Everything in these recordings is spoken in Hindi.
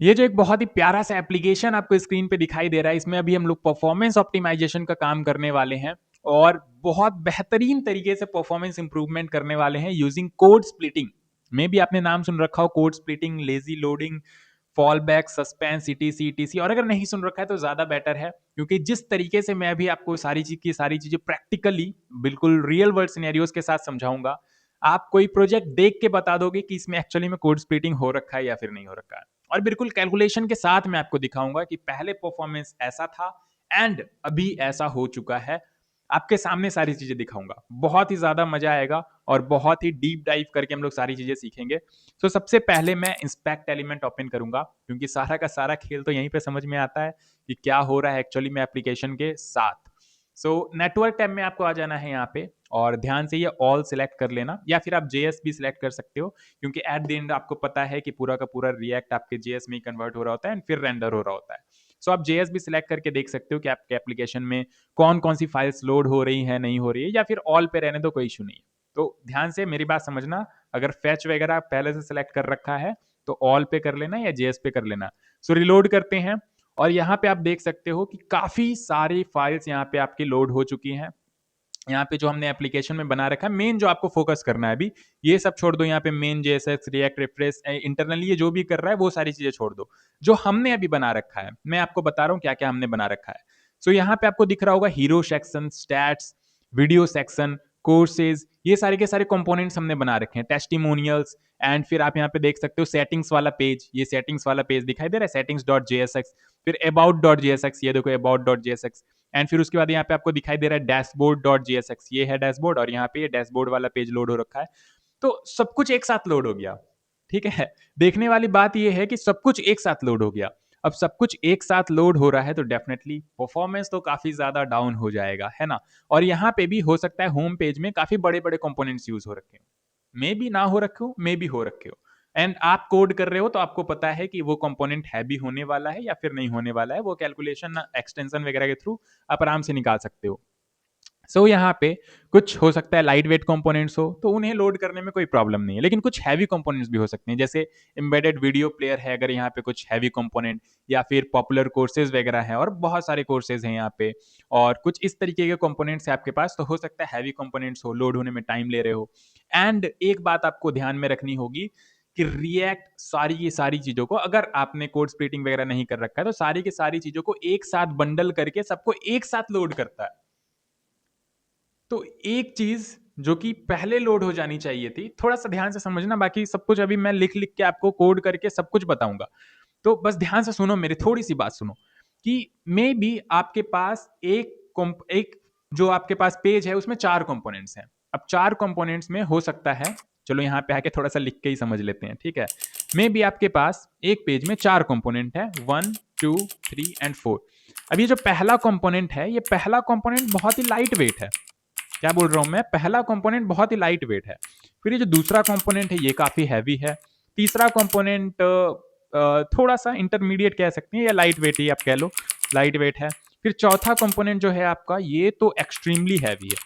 ये जो एक बहुत ही प्यारा सा एप्लीकेशन आपको स्क्रीन पे दिखाई दे रहा है, इसमें अभी हम लोग परफॉर्मेंस ऑप्टिमाइजेशन का काम करने वाले हैं और बहुत बेहतरीन तरीके से परफॉर्मेंस इंप्रूवमेंट करने वाले हैं यूजिंग कोड स्प्लिटिंग। में भी आपने नाम सुन रखा हो, code splitting, lazy loading, fall back, suspense, etc etc. और अगर नहीं सुन रखा है तो ज्यादा बेटर है, क्योंकि जिस तरीके से मैं अभी आपको सारी चीजें प्रैक्टिकली बिल्कुल रियल वर्ल्ड सिनेरियोज के साथ समझाऊंगा, आप कोई प्रोजेक्ट देख के बता दोगे कि इसमें एक्चुअली में कोड स्प्लिटिंग हो रखा है या फिर नहीं हो रखा है। और बिल्कुल कैलकुलेशन के साथ मैं आपको दिखाऊंगा कि पहले परफॉर्मेंस ऐसा था एंड अभी ऐसा हो चुका है। आपके सामने सारी चीजें दिखाऊंगा, बहुत ही ज्यादा मजा आएगा और बहुत ही डीप डाइव करके हम लोग सारी चीजें सीखेंगे। तो सबसे पहले मैं इंस्पेक्ट एलिमेंट ओपन करूंगा, क्योंकि सारा का सारा खेल तो यहीं पे समझ में आता है कि क्या हो रहा है एक्चुअली में एप्लीकेशन के साथ। सो नेटवर्क टैब में आपको आ जाना है यहाँ पे और ध्यान से ये ऑल सिलेक्ट कर लेना, या फिर आप जेएस भी सिलेक्ट कर सकते हो, क्योंकि एट द एंड आपको पता है कि पूरा का पूरा रिएक्ट आपके जेएस में ही कन्वर्ट हो रहा होता है एंड फिर रेंडर हो रहा होता है। सो आप जेएस भी सिलेक्ट करके देख सकते हो कि आपके एप्लीकेशन में कौन कौन सी फाइल्स लोड हो रही है, नहीं हो रही है, या फिर ऑल पे रहने दो, कोई इशू नहीं है। तो ध्यान से मेरी बात समझना, अगर फैच वगैरह पहले से सिलेक्ट कर रखा है तो ऑल पे कर लेना या जेएस पे कर लेना। सो रिलोड करते हैं और यहाँ पे आप देख सकते हो कि काफी सारी फाइल्स यहाँ पे आपकी लोड हो चुकी हैं। यहाँ पे जो हमने एप्लीकेशन में बना रखा है, मेन जो आपको फोकस करना है अभी, ये सब छोड़ दो। यहाँ पे main, JSX, react, refresh, internally ये जो भी कर रहा है वो सारी चीजें छोड़ दो। जो हमने अभी बना रखा है मैं आपको बता रहा हूँ क्या क्या हमने बना रखा है। सो यहाँ पे आपको दिख रहा होगा hero section, stats, video section, courses, ये सारे के सारे कंपोनेंट्स हमने बना रखे हैं, टेस्टिमोनियल्स। एंड फिर आप यहाँ पे देख सकते हो सेटिंग्स वाला पेज, ये सेटिंग्स वाला पेज दिखाई दे रहा है, सेटिंग्स डॉट जेएसएक्स। फिर अबाउट डॉट जेएसएक्स, ये देखो अबाउट डॉट जेएसएक्स। एंड फिर उसके बाद यहाँ पे आपको दिखाई दे रहा है डैशबोर्ड डॉट जेएसएक्स, ये है डैशबोर्ड और यहाँ पे ये डैशबोर्ड वाला पेज लोड हो रखा है। तो सब कुछ एक साथ लोड हो गया, ठीक है। देखने वाली बात ये है कि सब कुछ एक साथ लोड हो गया। अब सब कुछ एक साथ लोड हो रहा है तो डेफिनेटली परफॉर्मेंस तो काफी ज्यादा डाउन हो जाएगा, है ना। और यहाँ पे भी हो सकता है होम पेज में काफी बड़े बड़े कंपोनेंट्स यूज हो रखे हो, मे बी ना हो रखे हो, मे बी हो रखे हो। एंड आप कोड कर रहे हो तो आपको पता है कि वो कंपोनेंट हैवी होने वाला है या फिर नहीं होने वाला है। वो कैलकुलेशन एक्सटेंशन वगैरह के थ्रू आप आराम से निकाल सकते हो। सो यहाँ पे कुछ हो सकता है लाइट वेट कंपोनेंट्स हो तो उन्हें लोड करने में कोई प्रॉब्लम नहीं है, लेकिन कुछ हैवी कंपोनेंट्स भी हो सकते हैं, जैसे एम्बेडेड वीडियो प्लेयर है, अगर यहाँ पे कुछ हैवी कंपोनेंट, या फिर पॉपुलर कोर्सेज वगैरह हैं, और बहुत सारे कोर्सेज हैं यहाँ पे, और कुछ इस तरीके के कंपोनेंट्स है आपके पास, तो हो सकता है हैवी कंपोनेंट्स हो, लोड होने में टाइम ले रहे हो। एंड एक बात आपको ध्यान में रखनी होगी कि रिएक्ट सारी की सारी चीजों को, अगर आपने कोड स्प्लिटिंग वगैरह नहीं कर रखा है तो सारी की सारी चीजों को एक साथ बंडल करके सबको एक साथ लोड करता है। तो एक चीज जो कि पहले लोड हो जानी चाहिए थी, थोड़ा सा ध्यान से समझना, बाकी सब कुछ अभी मैं लिख लिख के आपको कोड करके सब कुछ बताऊंगा। तो बस ध्यान से सुनो, मेरी थोड़ी सी बात सुनो कि मे बी आपके पास एक जो आपके पास पेज है उसमें 4 कंपोनेंट्स हैं। अब 4 कंपोनेंट्स में हो सकता है, चलो यहाँ पे आके थोड़ा सा लिख के ही समझ लेते हैं, ठीक है। मे बी आपके पास एक पेज में 4 कंपोनेंट है, 1 2 3 एंड 4। अब ये जो पहला कंपोनेंट है, ये पहला कंपोनेंट बहुत ही लाइट वेट है। क्या बोल रहा हूं मैं, पहला कंपोनेंट बहुत ही लाइट वेट है। फिर ये जो दूसरा कंपोनेंट है ये काफी हैवी है। तीसरा कंपोनेंट थोड़ा सा इंटरमीडिएट कह सकते हैं, या लाइट वेट ही आप कह लो, लाइट वेट है। फिर चौथा कंपोनेंट जो है आपका, ये तो एक्सट्रीमली हैवी है,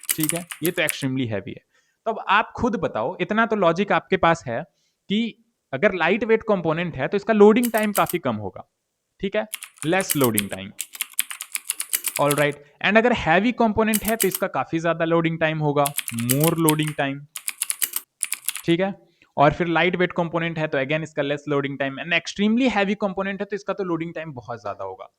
ठीक है, ये तो एक्सट्रीमली हैवी है। तो अब आप खुद बताओ, इतना तो लॉजिक आपके पास है कि अगर लाइट वेट कंपोनेंट है तो इसका लोडिंग टाइम काफी कम होगा, ठीक है, less loading time. All right. And अगर हैवी कंपोनेंट है तो इसका काफी ज्यादा लोडिंग टाइम होगा, मोर लोडिंग टाइम, ठीक है। और फिर लाइट वेट कंपोनेंट है तो अगेन इसका less loading time, and extremely heavy component है तो इसका तो लोडिंग टाइम बहुत ज्यादा होगा।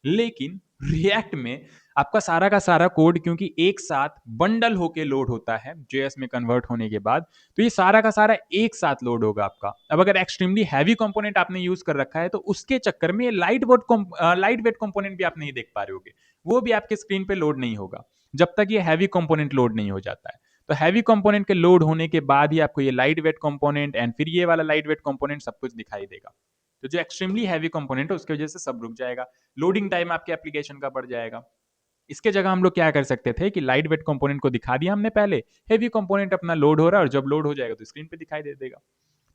लेकिन रिएक्ट में आपका सारा का सारा कोड क्योंकि एक साथ बंडल होके लोड होता है जेएस में कन्वर्ट होने के बाद, तो ये सारा का सारा एक साथ लोड होगा आपका। अब अगर एक्सट्रीमली हैवी कंपोनेंट आपने यूज कर रखा है तो उसके चक्कर में लाइट वेट कंपोनेंट भी आप नहीं देख पा रहे होगे, वो भी आपके स्क्रीन पे लोड नहीं होगा जब तक ये हैवी कंपोनेंट लोड नहीं हो जाता है। तो हैवी कंपोनेंट के लोड होने के बाद ही आपको ये लाइट वेट कंपोनेंट एंड फिर ये वाला लाइट वेट कंपोनेंट सब कुछ दिखाई देगा। तो जो एक्सट्रीमली हैवी कंपोनेंट है उसकी वजह से सब रुक जाएगा, लोडिंग टाइम आपके एप्लीकेशन का बढ़ जाएगा। इसके जगह हम लोग क्या कर सकते थे कि लाइट वेट कंपोनेंट को दिखा दिया हमने पहले, हैवी कंपोनेंट अपना लोड हो रहा है और जब लोड हो जाएगा तो स्क्रीन पे दिखाई दे देगा।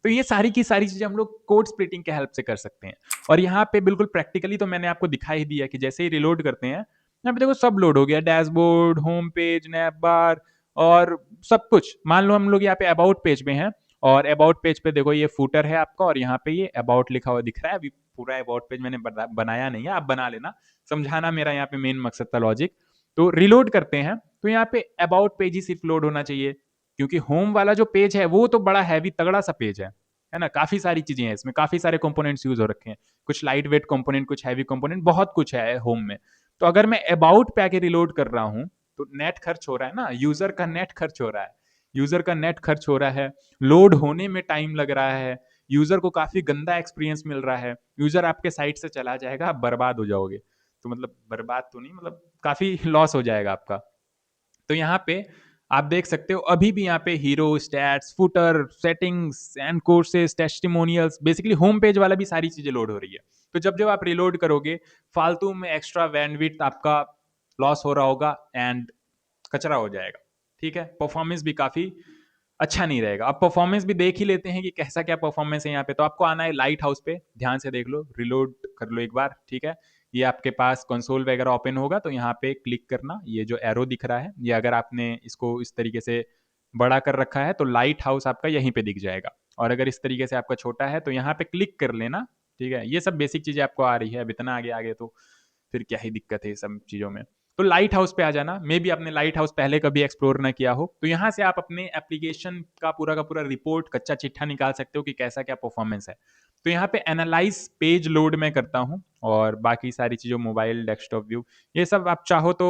तो ये सारी की सारी चीजें हम लोग कोड स्प्लिटिंग के हेल्प से कर सकते हैं। और यहाँ पे बिल्कुल प्रैक्टिकली तो मैंने आपको दिखा ही दिया कि जैसे ही रिलोड करते हैं, यहाँ पे देखो सब लोड हो गया, डैशबोर्ड, होम पेज, नैप बार और सब कुछ। मान लो हम लोग यहाँ पे अबाउट पेज में हैं और अबाउट पेज पे देखो ये फूटर है आपका, और यहाँ पे ये अबाउट लिखा हुआ दिख रहा है। अभी पूरा अबाउट पेज मैंने बनाया नहीं है, आप बना लेना, समझाना मेरा यहाँ पे मेन मकसद था, लॉजिक। तो रिलोड करते हैं, तो यहाँ पे अबाउट पेज ही सिर्फ लोड होना चाहिए, क्योंकि होम वाला जो पेज है वो तो बड़ा हैवी तगड़ा सा पेज है ना, काफी सारी चीजें हैं इसमें, काफी सारे कंपोनेंट्स यूज हो रखे हैं, कुछ लाइट वेट कंपोनेंट, कुछ हैवी कंपोनेंट, बहुत कुछ है होम में। तो अगर मैं अबाउट पे आके रिलोड कर रहा हूँ तो नेट खर्च हो रहा है ना, यूजर का नेट खर्च हो रहा है, यूजर का नेट खर्च हो रहा है, लोड होने में टाइम लग रहा है, यूजर को काफी गंदा एक्सपीरियंस मिल रहा है, यूजर आपके साइट से चला जाएगा, आप बर्बाद हो जाओगे। तो मतलब बर्बाद तो नहीं, मतलब काफी लॉस हो जाएगा आपका। तो यहाँ पे आप देख सकते हो अभी भी यहाँ पे hero, stats, footer, settings and courses, testimonials, basically home page वाला भी सारी चीजें लोड हो रही है। तो जब जब आप रिलोड करोगे, फालतू में एक्स्ट्रा बैंडविड्थ आपका लॉस हो रहा होगा एंड कचरा हो जाएगा। ठीक है, परफॉर्मेंस भी काफी अच्छा नहीं रहेगा। अब परफॉर्मेंस भी देख ही लेते हैं कि कैसा क्या परफॉर्मेंस है यहाँ पे। तो आपको आना है लाइट हाउस पे, ध्यान से देख लो, रिलोड कर लो एक बार। ठीक है, ये आपके पास कंसोल वगैरह ओपन होगा, तो यहाँ पे क्लिक करना, ये जो एरो दिख रहा है, ये अगर आपने इसको इस तरीके से बड़ा कर रखा है तो लाइट हाउस आपका यहीं पे दिख जाएगा, और अगर इस तरीके से आपका छोटा है तो यहाँ पे क्लिक कर लेना। ठीक है, ये सब बेसिक चीजें आपको आ रही है, अब इतना आगे आगे तो फिर क्या ही दिक्कत है सब चीजों में। तो लाइट हाउस पे आ जाना, मे भी आपने लाइट हाउस पहले कभी एक्सप्लोर ना किया हो, तो यहाँ से आप अपने एप्लीकेशन का पूरा रिपोर्ट, कच्चा चिट्ठा निकाल सकते हो कि कैसा क्या परफॉर्मेंस है। तो यहाँ पे एनालाइज पेज लोड में करता हूँ, और बाकी सारी चीज़ों, मोबाइल, डेस्कटॉप व्यू, ये सब आप चाहो तो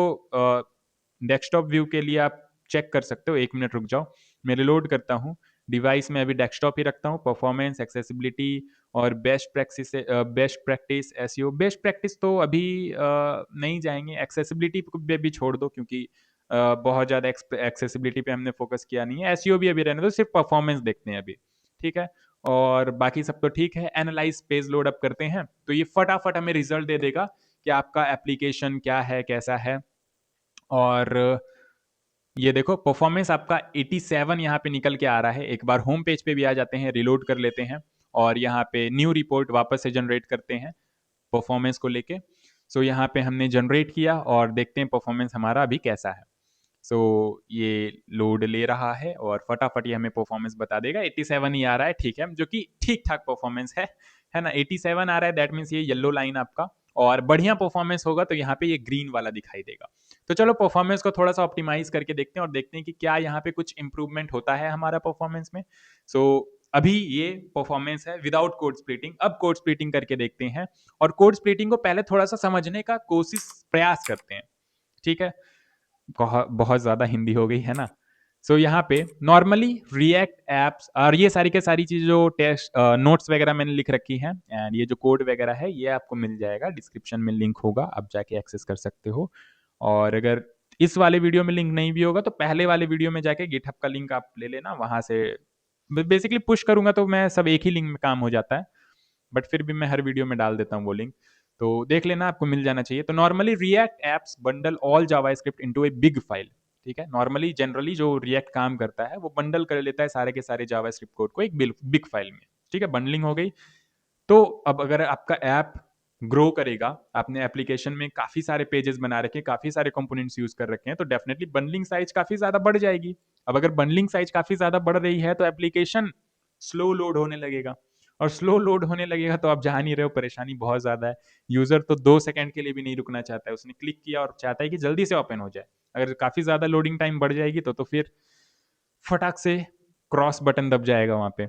डेस्कटॉप व्यू के लिए आप चेक कर सकते हो। 1 मिनट रुक जाओ, मैं रिलोड करता हूँ। डिवाइस में अभी डेस्कटॉप ही रखता हूँ। परफॉर्मेंस, एक्सेसिबिलिटी और best practice SEO. Best practice तो अभी नहीं जाएंगे, एक्सेसिबिलिटी पे भी छोड़ दो, क्योंकि बहुत ज़्यादा एक्सेसिबिलिटी पे हमने फोकस किया नहीं है। एसईओ भी अभी रहने दो, सिर्फ परफॉर्मेंस देखते हैं अभी। ठीक है, और बाकी सब तो ठीक है। एनालाइज पेज लोड अप करते हैं, तो ये फटाफट हमें रिजल्ट दे देगा कि आपका एप्लीकेशन क्या है, कैसा है। और ये देखो परफॉर्मेंस आपका 87 यहाँ पे निकल के आ रहा है। एक बार होम पेज पे भी आ जाते हैं, रिलोड कर लेते हैं, और यहाँ पे न्यू रिपोर्ट वापस से जनरेट करते हैं परफॉर्मेंस को लेके। सो यहाँ पे हमने जनरेट किया और देखते हैं परफॉर्मेंस हमारा अभी कैसा है। सो ये लोड ले रहा है और फटाफट ये हमें परफॉर्मेंस बता देगा। 87 ही आ रहा है, ठीक है, जो कि ठीक ठाक परफॉर्मेंस है ना। 87 आ रहा है, दैट मीन्स ये येलो लाइन आपका, और बढ़िया परफॉर्मेंस होगा तो यहाँ पे ये ग्रीन वाला दिखाई देगा। तो चलो परफॉर्मेंस को थोड़ा सा ऑप्टिमाइज करके देखते हैं, और देखते हैं कि क्या यहाँ पे कुछ इंप्रूवमेंट होता है हमारा परफॉर्मेंस में। सो अभी ये परफॉर्मेंस है विदाउट कोड स्प्लिटिंग। अब कोड स्प्लिटिंग करके देखते हैं, और कोड स्प्लिटिंग को पहले थोड़ा सा समझने का प्रयास करते हैं। ठीक है, बहुत ज़्यादा हिंदी हो गई है ना। सो यहाँ पे नॉर्मली रिएक्ट एप्स और ये सारी के सारी चीज़ जो टेस्ट नोट्स वगैरह मैंने लिख रखी है, एंड ये जो कोड वगैरह है ये आपको मिल जाएगा, डिस्क्रिप्शन में लिंक होगा, आप जाके एक्सेस कर सकते हो। और अगर इस वाले वीडियो में लिंक नहीं भी होगा तो पहले वाले वीडियो में जाके गिटहब का लिंक आप ले लेना, वहाँ से बेसिकली पुश करूँगा तो मैं सब एक ही लिंक में काम हो जाता है, बट फिर भी मैं हर वीडियो में डाल देता हूँ वो लिंक, तो देख लेना, आपको मिल जाना चाहिए। तो normally react apps bundle all JavaScript into a big file. ठीक है, नॉर्मली जनरली जो रिएक्ट काम करता है वो बंडल कर लेता है सारे के सारे जावास्क्रिप्ट कोड को एक बिग फाइल में। ठीक है, बंडलिंग हो गई। तो अब अगर आपका ऐप ग्रो करेगा, आपने एप्लीकेशन में काफी सारे पेजेस बना रखे हैं, काफी सारे कंपोनेंट्स यूज कर रखे हैं, तो डेफिनेटली बंडलिंग साइज काफी ज्यादा बढ़ जाएगी। अब अगर बंडलिंग साइज काफी ज्यादा बढ़ रही है तो एप्लीकेशन स्लो लोड होने लगेगा, और स्लो लोड होने लगेगा तो आप जान ही रहे हो परेशानी बहुत ज्यादा है। यूजर तो 2 सेकंड के लिए भी नहीं रुकना चाहता है, उसने क्लिक किया और चाहता है कि जल्दी से ओपन हो जाए। अगर काफी ज्यादा लोडिंग टाइम बढ़ जाएगी तो फिर फटाक से क्रॉस बटन दब जाएगा वहां पे।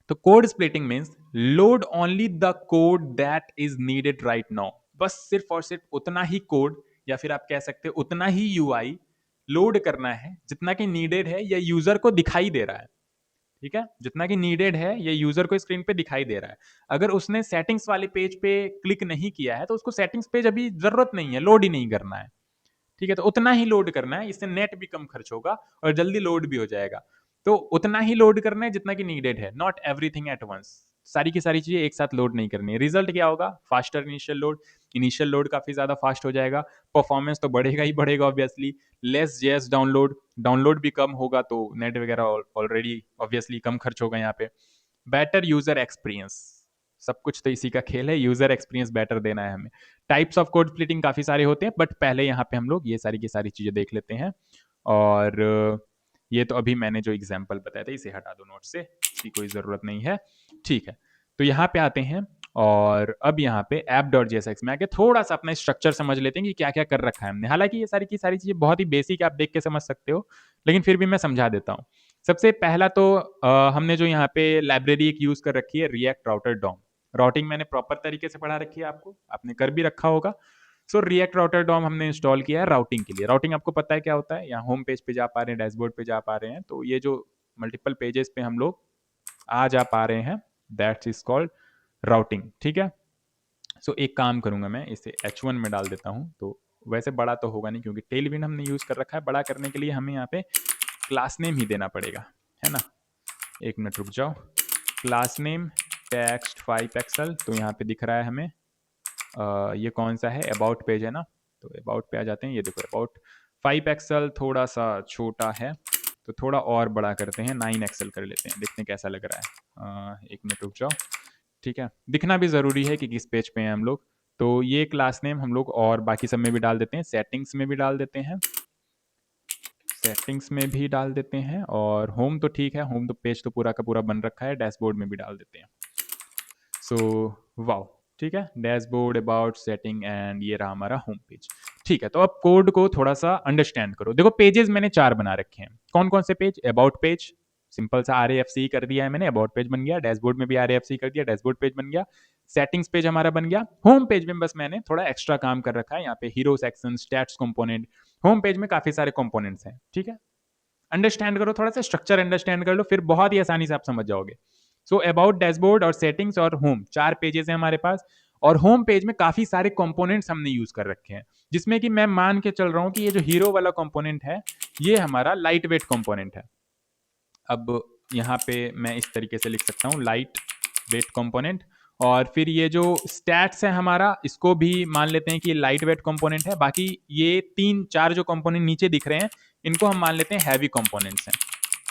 तो code splitting means load only the code that is needed right now. बस सिर्फ और सिर्फ उतना ही कोड, या फिर आप कह सकते हो उतना ही यूआई लोड करना है जितना कि नीडेड है या यूजर को दिखाई दे रहा है। ठीक है, जितना कि नीडेड है ये यूजर को स्क्रीन पे दिखाई दे रहा है। अगर उसने सेटिंग्स वाले पेज पे क्लिक नहीं किया है तो उसको सेटिंग्स पेज अभी जरूरत नहीं है, लोड ही नहीं करना है। ठीक है, तो उतना ही लोड करना है, इससे नेट भी कम खर्च होगा और जल्दी लोड भी हो जाएगा। तो उतना ही लोड करना है जितना कि नीडेड है, नॉट एवरीथिंग एट वंस। सारी की सारी चीजें एक साथ लोड नहीं करनी है। रिजल्ट क्या होगा? Faster initial load. Initial load काफी ज्यादा फास्ट हो जाएगा, परफॉर्मेंस तो बढ़ेगा ही बढ़ेगा obviously. Less JS download, download भी कम होगा तो नेट वगैरह ऑलरेडी ऑब्वियसली कम खर्च होगा यहाँ पे। बेटर यूजर एक्सपीरियंस, सब कुछ तो इसी का खेल है, यूजर एक्सपीरियंस बेटर देना है हमें। टाइप्स ऑफ कोड स्प्लिटिंग काफी सारे होते हैं, बट पहले यहाँ पे हम लोग ये सारी की सारी चीजें देख लेते हैं। और ये तो अभी मैंने जो एग्जाम्पल बताया था इसे हटा दो नोट से, इसकी कोई ज़रूरत नहीं है। ठीक है, तो यहाँ पे आते हैं और अब यहाँ पे app.jsx में आके थोड़ा सा अपना स्ट्रक्चर समझ लेते हैं कि क्या क्या कर रखा है हमने। हालांकि ये सारी की सारी चीज़ें बहुत ही बेसिक आप देख के समझ सकते हो, लेकिन फिर भी मैं समझा देता हूँ। सबसे पहला तो हमने जो यहाँ पे लाइब्रेरी एक यूज़ कर रखी है रिएक्ट राउटर डॉम। राउटिंग मैंने प्रॉपर तरीके से पढ़ा रखी है, आपको आपने कर भी रखा होगा। सो रिएक्ट राउटर डॉम हमने इंस्टॉल किया है राउटिंग के लिए। राउटिंग आपको पता है क्या होता है, यहाँ होम पेज पे जा पा रहे हैं, डैशबोर्ड पे जा पा रहे हैं, तो ये जो मल्टीपल पेजेस पे हम लोग आ जा पा रहे हैं, दैट्स इज कॉल्ड राउटिंग। ठीक है, सो एक काम करूंगा मैं इसे H1 में डाल देता हूं, तो वैसे बड़ा तो होगा नहीं क्योंकि टेलविंड हमने यूज कर रखा है। बड़ा करने के लिए हमें यहाँ पे क्लास नेम ही देना पड़ेगा, है ना। एक मिनट रुक जाओ, क्लास नेम टेक्स्ट 5 पिक्सल, तो यहाँ पे दिख रहा है हमें ये कौन सा है, अबाउट पेज है ना, तो अबाउट पे आ जाते हैं। ये देखो अबाउट 5 एक्सल थोड़ा सा छोटा है, तो थोड़ा और बड़ा करते हैं, 9 एक्सल कर लेते हैं, देखते हैं कैसा लग रहा है। एक मिनट रुक जाओ। ठीक है, दिखना भी ज़रूरी है कि किस पेज पे हैं हम लोग। तो ये क्लास नेम हम लोग और बाकी सब में भी डाल देते हैं, सेटिंग्स में भी डाल देते हैं, सेटिंग्स में भी डाल देते हैं, और होम तो ठीक है, होम तो पेज तो पूरा का पूरा बन रखा है, डैशबोर्ड में भी डाल देते हैं। सो वाओ, ठीक है, डैशबोर्ड अबाउट सेटिंग एंड ये रहा हमारा होम पेज। ठीक है, तो अब कोड को थोड़ा सा अंडरस्टैंड करो। देखो पेजेस मैंने 4 बना रखे हैं। कौन कौन से पेज, अबाउट पेज सिंपल सा RAFC कर दिया है मैंने, अबाउट पेज बन गया। डैशबोर्ड में भी RAFC कर दिया, डैशबोर्ड पेज बन गया। सेटिंग्स पेज हमारा बन गया। होम पेज में बस मैंने थोड़ा एक्स्ट्रा काम कर रखा है, यहाँ पे hero section, stats component. Home page में काफी सारे कंपोनेंट्स हैं। ठीक है, अंडरस्टैंड करो, थोड़ा सा स्ट्रक्चर अंडरस्टैंड कर लो, फिर बहुत ही आसानी से आप समझ जाओगे। सो अबाउट, डैशबोर्ड और सेटिंग्स और होम, 4 पेजेस हैं हमारे पास। और होम पेज में काफी सारे कंपोनेंट्स हमने यूज कर रखे हैं, जिसमें कि मैं मान के चल रहा हूं कि ये जो हीरो वाला कंपोनेंट है ये हमारा लाइट वेट कंपोनेंट है। अब यहाँ पे मैं इस तरीके से लिख सकता हूँ, लाइट वेट कंपोनेंट। और फिर ये जो स्टैट्स है हमारा, इसको भी मान लेते हैं कि ये लाइट वेट कंपोनेंट है। बाकी ये 3-4 जो कंपोनेंट नीचे दिख रहे हैं इनको हम मान लेते हैं हैवी कंपोनेंट्स हैं।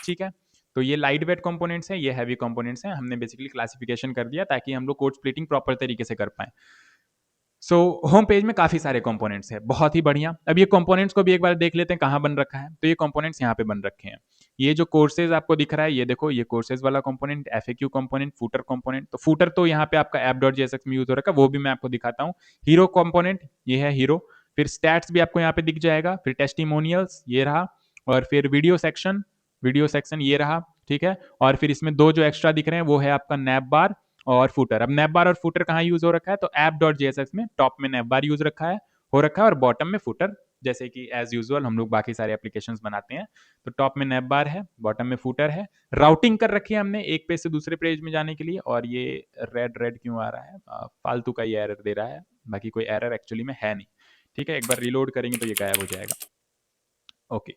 ठीक है, तो ये लाइट वेट कंपोनेंट्स हैं, ये हैवी कंपोनेंट्स हैं। हमने बेसिकली क्लासिफिकेशन कर दिया ताकि हम लोग कोड स्प्लिटिंग प्रॉपर तरीके से कर पाएं। सो होम पेज में काफी सारे कंपोनेंट्स है, बहुत ही बढ़िया। अब ये कंपोनेंट्स को भी एक बार देख लेते हैं कहाँ बन रखा है। तो ये कंपोनेंट्स यहाँ पे बन रखे हैं। ये जो कोर्सेज आपको दिख रहा है, ये देखो, ये कोर्सेज वाला component, FAQ component, footer component. तो फूटर तो यहाँ पे आपका app.jsx में यूज हो रखा है, वो भी मैं आपको दिखाता हूँ। हीरो कंपोनेंट, ये है हीरो। फिर स्टैट्स भी आपको यहाँ पे दिख जाएगा। फिर टेस्टिमोनियल्स ये रहा, और फिर वीडियो सेक्शन, वीडियो सेक्शन ये रहा। ठीक है, और फिर इसमें 2 जो एक्स्ट्रा दिख रहे हैं वो है आपका नैप बार और फुटर। अब नैप बार और फुटर कहाँ यूज हो रखा है, तो app.jsx में टॉप में नैप बार यूज रखा है, हो रखा है, और बॉटम में फुटर, जैसे कि एज यूजुअल हम लोग बाकी सारे एप्लीकेशंस बनाते हैं। तो टॉप में नैप बार है, बॉटम में फुटर है। राउटिंग कर रखी है हमने एक पेज से दूसरे पेज में जाने के लिए। और ये रेड रेड क्यों आ रहा है, फालतू का ये एरर दे रहा है, बाकी कोई एरर एक्चुअली में है नहीं। ठीक है, एक बार रिलोड करेंगे तो ये गायब हो जाएगा। ओके,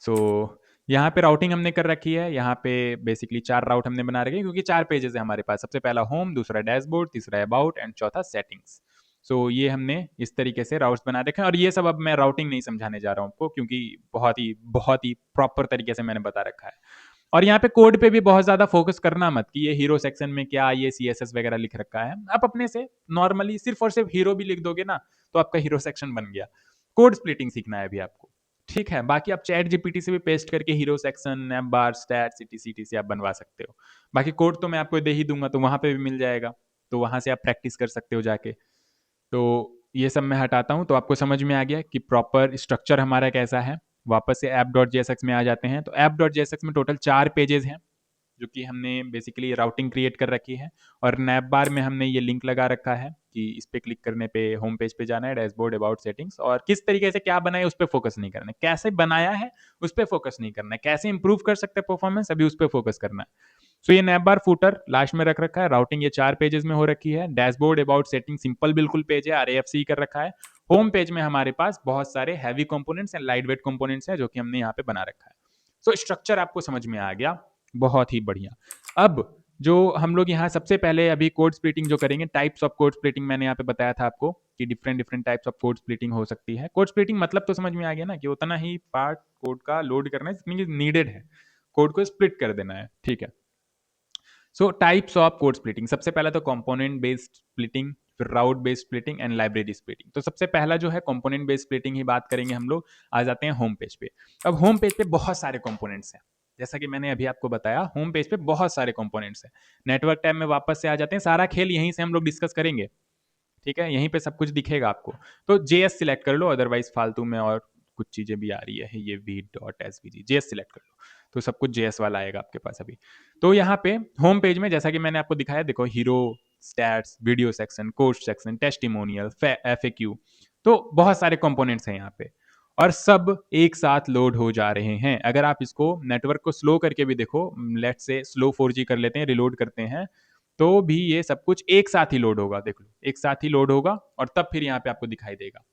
सो यहाँ पे राउटिंग हमने कर रखी है। यहाँ पे बेसिकली 4 राउट हमने बना रखे हैं क्योंकि 4 पेजेस है हमारे पास। सबसे पहला होम, दूसरा डैशबोर्ड, तीसरा अबाउट एंड चौथा सेटिंग्स। सो ये हमने इस तरीके से राउट्स बना रखे हैं। और ये सब अब मैं राउटिंग नहीं समझाने जा रहा हूँ आपको, क्योंकि बहुत ही प्रॉपर तरीके से मैंने बता रखा है। और यहाँ पे कोड पे भी बहुत ज्यादा फोकस करना मत कि ये हीरो सेक्शन में क्या ये CSS वगैरह लिख रखा है। आप अपने से नॉर्मली सिर्फ और सिर्फ हीरो भी लिख दोगे ना, तो आपका हीरो सेक्शन बन गया। कोड स्प्लिटिंग सीखना है अभी आपको। ठीक है, बाकी आप चैट GPT से भी पेस्ट करके हीरो सेक्शन, नैप बार, स्टैट्स, etc से आप बनवा सकते हो। बाकी कोड तो मैं आपको दे ही दूंगा, तो वहां पे भी मिल जाएगा, तो वहां से आप प्रैक्टिस कर सकते हो जाके। तो ये सब मैं हटाता हूँ, तो आपको समझ में आ गया कि प्रॉपर स्ट्रक्चर हमारा कैसा है। वापस से app.jsx में आ जाते हैं। तो app.jsx में टोटल 4 पेजेस हैं, जो कि हमने बेसिकली राउटिंग क्रिएट कर रखी है। और नैप बार में हमने ये लिंक लगा रखा है कि इस पे क्लिक करने पे होम पेज पे जाना है, डैशबोर्ड, अबाउट, सेटिंग्स। और किस तरीके से क्या बनाया उस पर फोकस नहीं करना है, कैसे बनाया है उस पर फोकस नहीं करना है, कैसे इंप्रूव कर सकते हैं परफॉर्मेंस अभी उस पर फोकस करना है। सो ये नैप बार, फूटर लास्ट में रख रखा है। राउटिंग ये 4 पेजेस में हो रखी है। डैशबोर्ड, अबाउट, सेटिंग सिंपल बिल्कुल पेज है, RAFC कर रखा है। होम पेज में हमारे पास बहुत सारे heavy components and light weight components हैं, जो कि हमने यहाँ पे बना रखा है। सो स्ट्रक्चर आपको समझ में आ गया, बहुत ही बढ़िया। अब जो हम लोग यहाँ सबसे पहले अभी कोड स्प्लिटिंग जो करेंगे, टाइप्स ऑफ कोड स्प्लिटिंग मैंने यहाँ पे बताया था आपको कि different types of code splitting हो सकती है। कोड स्प्लिटिंग मतलब तो समझ में आ गया ना, कि उतना ही पार्ट कोड का लोड करना है जितनी नीडेड है, कोड को स्प्लिट कर देना है। ठीक है, सो टाइप्स ऑफ कोड स्प्लिटिंग, सबसे पहला तो कंपोनेंट बेस्ड स्प्लिटिंग, फिर राउट based splitting and library splitting. तो सबसे पहला जो है कंपोनेंट बेस्ड स्प्लिटिंग ही बात करेंगे हम लोग। आ जाते हैं होम पेज पे। अब होम पेज पे बहुत सारे कंपोनेंट्स हैं, जैसा कि मैंने अभी आपको बताया होम पेज पे बहुत सारे कंपोनेंट्स हैं। नेटवर्क टैब में वापस से आ जाते हैं, सारा खेल यहीं से हम लोग डिस्कस करेंगे, ठीक है, यहीं पे सब कुछ दिखेगा आपको। तो जेएस सिलेक्ट कर लो, अदरवाइज फालतू में और कुछ चीजें भी आ रही है, ये v.svg, जेएस सिलेक्ट कर लो तो सब कुछ जेएस वाला आएगा आपके पास अभी। तो यहाँ पे होम पेज में जैसा कि मैंने आपको दिखाया, देखो hero, stats, video section, course section, testimonial, FAQ, तो बहुत सारे कंपोनेंट्स हैं यहाँ पे और सब एक साथ लोड हो जा रहे हैं। अगर आप इसको नेटवर्क को स्लो करके भी देखो, लेट्स से स्लो 4G कर लेते हैं, रिलोड करते हैं, तो भी ये सब कुछ एक साथ ही लोड होगा। देख लो, एक साथ ही लोड होगा और तब फिर यहाँ पे आपको दिखाई देगा,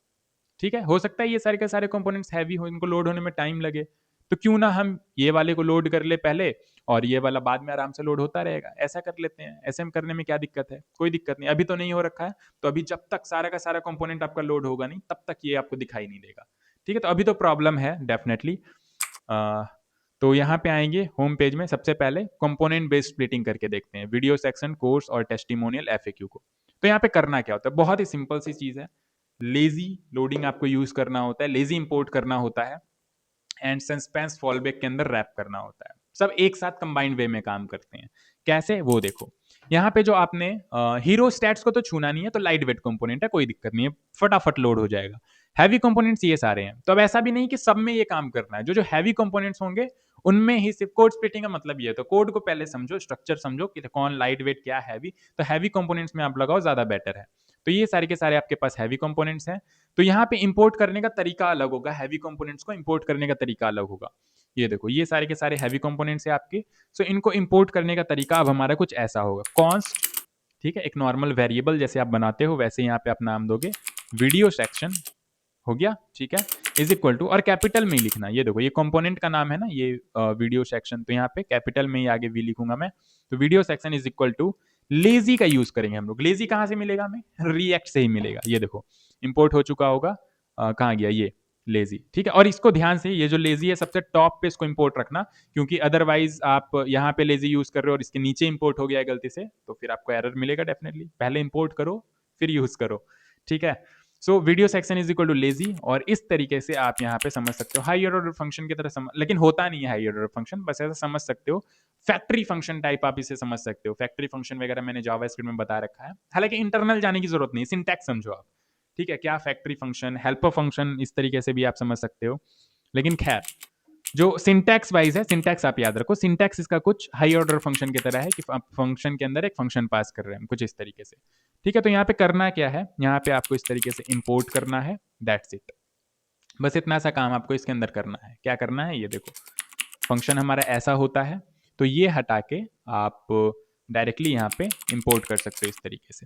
ठीक है। हो सकता है ये सारे के सारे कंपोनेंट्स हैवी हो, इनको लोड होने में टाइम लगे, तो क्यों ना हम ये वाले को लोड कर ले पहले और ये वाला बाद में आराम से लोड होता रहेगा। ऐसा कर लेते हैं, ऐसे हम करने में क्या दिक्कत है, कोई दिक्कत नहीं। अभी तो नहीं हो रखा है, तो अभी जब तक सारा का सारा कंपोनेंट आपका लोड होगा नहीं, तब तक ये आपको दिखाई नहीं देगा, ठीक है। तो अभी तो प्रॉब्लम है डेफिनेटली। तो यहाँ पे आएंगे होम पेज में, सबसे पहले कंपोनेंट बेस्ड स्प्लिटिंग करके देखते हैं, वीडियो सेक्शन, कोर्स और टेस्टिमोनियल, एफएक्यू को। तो यहाँ पे करना क्या होता है, बहुत ही सिंपल सी चीज है, लेजी लोडिंग आपको यूज करना होता है, लेजी इंपोर्ट करना होता है एंड सस्पेंस फॉलबैक के अंदर रैप करना होता है। सब एक साथ कंबाइंड वे में काम करते हैं। कैसे, वो देखो। यहाँ पे जो आपने हीरो स्टैट्स को तो छूना नहीं है, तो लाइट वेट कंपोनेंट है, कोई दिक्कत नहीं है, फटाफट लोड हो जाएगा। हैवी कंपोनेंट्स ये सारे हैं, तो अब ऐसा भी नहीं कि सब में ये काम करना है। जो जो हैवी कंपोनेंट्स होंगे उनमें ही सिर्फ कोड स्प्लिटिंग का मतलब ये है, तो कोड को पहले समझो, स्ट्रक्चर समझो कि कौन लाइट वेट क्या हैवी, तो हैवी कंपोनेंट्स में आप लगाओ, ज्यादा बेटर है। तो ये सारे के सारे आपके पास हैवी कंपोनेंट्स हैं। तो यहाँ पे इंपोर्ट करने का तरीका अलग होगा, हैवी कंपोनेंट्स को इंपोर्ट करने का तरीका अलग होगा। ये देखो, ये सारे के सारे हैवी कंपोनेंट्स है आपके। सो इनको इंपोर्ट करने का तरीका अब हमारा कुछ ऐसा होगा, कॉन्स्ट, ठीक है, एक नॉर्मल वेरिएबल जैसे आप बनाते हो वैसे यहाँ पे आप नाम दोगे, वीडियो सेक्शन हो गया, ठीक है, इज इक्वल टू, और कैपिटल में ही लिखना। ये देखो, ये कंपोनेंट का नाम है ना, ये वीडियो सेक्शन, तो यहाँ पे कैपिटल में ही आगे वी लिखूंगा मैं। तो video section is equal to, lazy का यूज करेंगे हम लोग। लेजी कहाँ से मिलेगा हमें, रिएक्ट से ही मिलेगा। ये देखो इंपोर्ट हो चुका होगा, कहाँ गया ये लेजी, ठीक है। और इसको ध्यान से, ये जो लेजी है सबसे टॉप पे इसको इंपोर्ट रखना, क्योंकि अदरवाइज आप यहाँ पे लेजी यूज कर रहे हो और इसके नीचे इंपोर्ट हो गया है गलती से, तो फिर आपको एरर मिलेगा डेफिनेटली। पहले इंपोर्ट करो फिर यूज करो, ठीक है। So video section is equal to lazy, और इस तरीके से आप यहाँ पे समझ सकते हो हाई ऑर्डर फंक्शन की तरह समझ, लेकिन होता नहीं है हाई ऑर्डर फंक्शन, बस ऐसा समझ सकते हो। फैक्ट्री फंक्शन टाइप आप इसे समझ सकते हो। फैक्ट्री फंक्शन वगैरह मैंने जावास्क्रिप्ट में बता रखा है, हालांकि इंटरनल जाने की जरूरत नहीं, सिंटैक्स समझो आप, ठीक है। क्या फैक्ट्री फंक्शन, हेल्पर फंक्शन, इस तरीके से भी आप समझ सकते हो। लेकिन खैर, जो सिंटैक्स वाइज है, सिंटैक्स आप याद रखो, सिंटैक्स इसका कुछ हाई ऑर्डर फंक्शन की तरह है कि फंक्शन के अंदर एक फंक्शन पास कर रहे हैं कुछ इस तरीके से, ठीक है। तो यहाँ पे करना क्या है, यहाँ पे आपको इस तरीके से इंपोर्ट करना है, दैट्स इट। बस इतना सा काम आपको इसके अंदर करना है। क्या करना है, ये देखो, फंक्शन हमारा ऐसा होता है, तो ये हटा के आप डायरेक्टली यहाँ पे इंपोर्ट कर सकते हो इस तरीके से,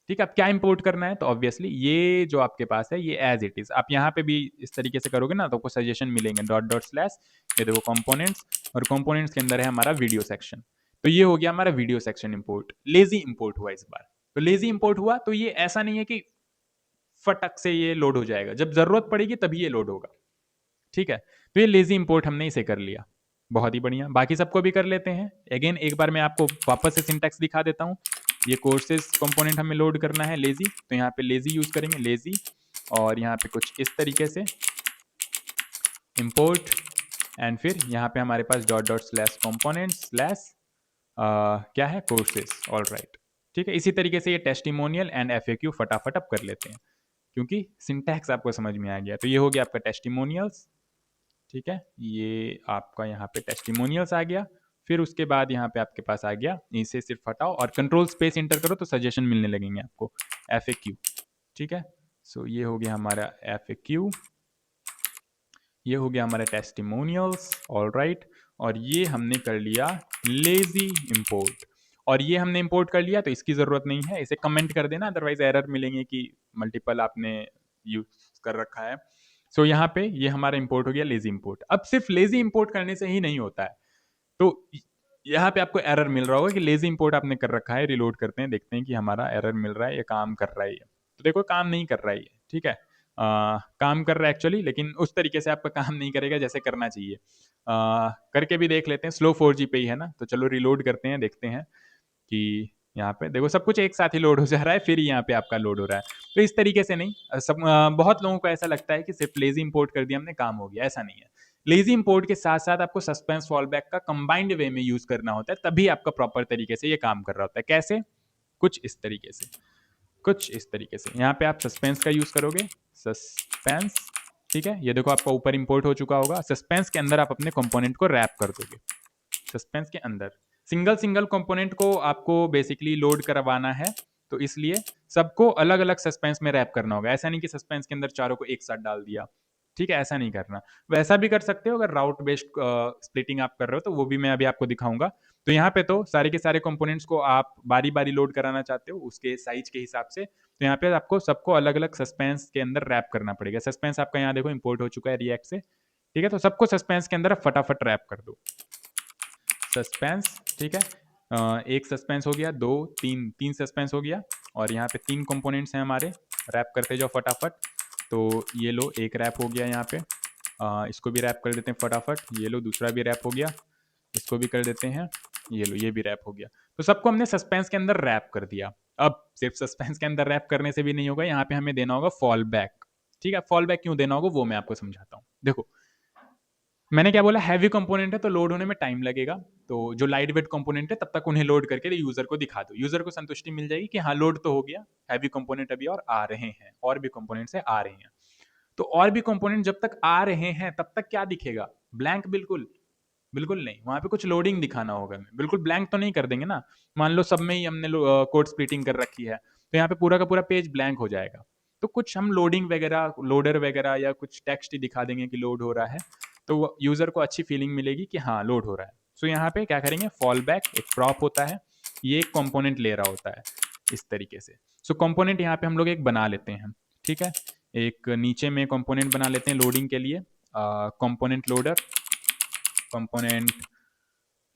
ठीक है। अब क्या इंपोर्ट करना है, तो ऑब्वियसली ये जो आपके पास है ये एज इट इज, आप यहाँ पे भी इस तरीके से करोगे ना तो आपको सजेशन मिलेंगे, डॉट डॉट स्लैश, ये देखो कंपोनेंट्स, और कंपोनेंट्स के अंदर है हमारा वीडियो सेक्शन। तो ये हो गया हमारा video section import, lazy import हुआ इस बार। तो लेजी इंपोर्ट हुआ, तो ये ऐसा नहीं है कि फटक से ये लोड हो जाएगा, जब जरूरत पड़ेगी तभी ये लोड होगा, ठीक है। तो ये लेजी इंपोर्ट हमने इसे कर लिया, बहुत ही बढ़िया। बाकी सबको भी कर लेते हैं। अगेन एक बार मैं आपको वापस से सिंटैक्स दिखा देता हूँ। ये कोर्सेज कंपोनेंट हमें लोड करना है लेजी, तो यहाँ पे लेजी यूज करेंगे, लेजी, और यहाँ पे कुछ इस तरीके से इंपोर्ट, एंड फिर यहाँ पे हमारे पास dot dot slash component slash क्या है, कोर्सेज, ऑल राइट, ठीक है। इसी तरीके से ये टेस्टिमोनियल एंड एफएक्यू फटाफट अब कर लेते हैं, क्योंकि सिंटैक्स आपको समझ में आ गया। तो ये हो गया आपका टेस्टिमोनियल्स, ठीक है, ये आपका यहाँ पे टेस्टिमोनियल्स आ गया। फिर उसके बाद यहाँ पे आपके पास आ गया, इसे सिर्फ हटाओ और कंट्रोल स्पेस इंटर करो तो सजेशन मिलने लगेंगे आपको, FAQ, ठीक है। सो ये हो गया हमारा FAQ, ये हो गया हमारा टेस्टिमोनियल्स, ऑल राइट। और ये हमने कर लिया लेजी इंपोर्ट, और ये हमने इंपोर्ट कर लिया, तो इसकी ज़रूरत नहीं है, इसे कमेंट कर देना, अदरवाइज एरर मिलेंगे कि मल्टीपल आपने यूज कर रखा है। सो यहाँ पे ये हमारा इंपोर्ट हो गया लेजी इंपोर्ट। अब सिर्फ लेजी इंपोर्ट करने से ही नहीं होता है, तो यहाँ पे आपको एरर मिल रहा होगा कि लेजी इंपोर्ट आपने कर रखा है, रिलोड करते हैं, देखते हैं कि हमारा एरर मिल रहा है, ये काम कर रहा है ये। तो देखो काम नहीं कर रहा है ये, ठीक है। काम कर रहा है एक्चुअली, लेकिन उस तरीके से आपका काम नहीं करेगा जैसे करना चाहिए। करके भी देख लेते हैं, स्लो 4G पे ही है ना, तो चलो रिलोड करते हैं, देखते हैं कि यहाँ पे देखो सब कुछ एक साथ ही लोड हो जा रहा है, फिर यहाँ पे आपका लोड हो रहा है। तो इस तरीके से नहीं, बहुत लोगों को ऐसा लगता है कि सिर्फ लेजी इंपोर्ट कर दिया हमने काम हो गया, ऐसा नहीं है। लेजी इंपोर्ट के साथ साथ आपको सस्पेंस फॉल बैक का कंबाइंड वे में यूज करना होता है, तभी आपका प्रॉपर तरीके से ये काम कर रहा होता है। कैसे? कुछ इस तरीके से, कुछ इस तरीके से। यहाँ पे आप सस्पेंस का यूज करोगे, सस्पेंस, ठीक है। ये देखो आपका ऊपर इंपोर्ट हो चुका होगा। सस्पेंस के अंदर आप अपने कंपोनेंट को रैप कर दोगे। सस्पेंस के अंदर सिंगल सिंगल कंपोनेंट को आपको बेसिकली लोड करवाना है, तो इसलिए सबको अलग अलग सस्पेंस में रैप करना होगा। ऐसा नहीं कि सस्पेंस के अंदर चारों को एक साथ डाल दिया, ठीक है, ऐसा नहीं करना। वैसा भी कर सकते हो अगर राउट बेस्ड स्प्लिटिंग आप कर रहे हो, तो वो भी मैं अभी आपको दिखाऊंगा। तो यहाँ पे तो सारे के सारे कंपोनेंट्स को आप बारी बारी लोड कराना चाहते हो उसके साइज के हिसाब से, तो यहाँ पे आपको सबको अलग अलग सस्पेंस के अंदर रैप करना पड़ेगा। सस्पेंस आपका यहाँ देखो इंपोर्ट हो चुका है रिएक्ट से, ठीक है। तो सबको सस्पेंस के अंदर फटाफट रैप कर दो, सस्पेंस, ठीक है। एक सस्पेंस हो गया, दो, तीन, तीन सस्पेंस हो गया, और यहाँ पे तीन कंपोनेंट्स हैं हमारे, रैप करते जाओ फटाफट। तो ये लो एक रैप हो गया यहाँ पे, इसको भी रैप कर देते हैं फटाफट। ये लो दूसरा भी रैप हो गया, इसको भी कर देते हैं। ये लो ये भी रैप हो गया। तो सबको हमने सस्पेंस के अंदर रैप कर दिया। अब सिर्फ सस्पेंस के अंदर रैप करने से भी नहीं होगा, यहाँ पे हमें देना होगा फॉल बैक, ठीक है। फॉल बैक क्यों देना होगा वो मैं आपको समझाता हूँ। देखो मैंने क्या बोला, हैवी कंपोनेंट है तो लोड होने में टाइम लगेगा, तो जो लाइट वेट कंपोनेंट है तब तक उन्हें लोड करके यूजर को दिखा दो, यूजर को संतुष्टि मिल जाएगी कि हाँ लोड तो हो गया, हैवी कंपोनेंट अभी और आ रहे हैं, और भी कंपोनेंट्स है आ रहे हैं। तो और भी कंपोनेंट जब तक आ रहे हैं तब तक क्या दिखेगा, ब्लैंक, बिल्कुल बिल्कुल नहीं, वहां पे कुछ लोडिंग दिखाना होगा हमें। बिल्कुल ब्लैंक तो नहीं कर देंगे ना, मान लो सब में ही हमने कोड स्प्लिटिंग कर रखी है, तो यहाँ पे पूरा का पूरा पेज ब्लैंक हो जाएगा। तो कुछ हम लोडिंग वगैरह, लोडर वगैरह या कुछ टेक्स्ट ही दिखा देंगे कि लोड हो रहा है, तो यूजर को अच्छी फीलिंग मिलेगी कि हाँ लोड हो रहा है। सो यहाँ पे क्या करेंगे, फॉल बैक एक प्रॉप होता है, ये एक कंपोनेंट ले रहा होता है इस तरीके से। सो कंपोनेंट यहाँ पे हम लोग एक बना लेते हैं, ठीक है। एक नीचे में कंपोनेंट बना लेते हैं लोडिंग के लिए, कंपोनेंट लोडर, कंपोनेंट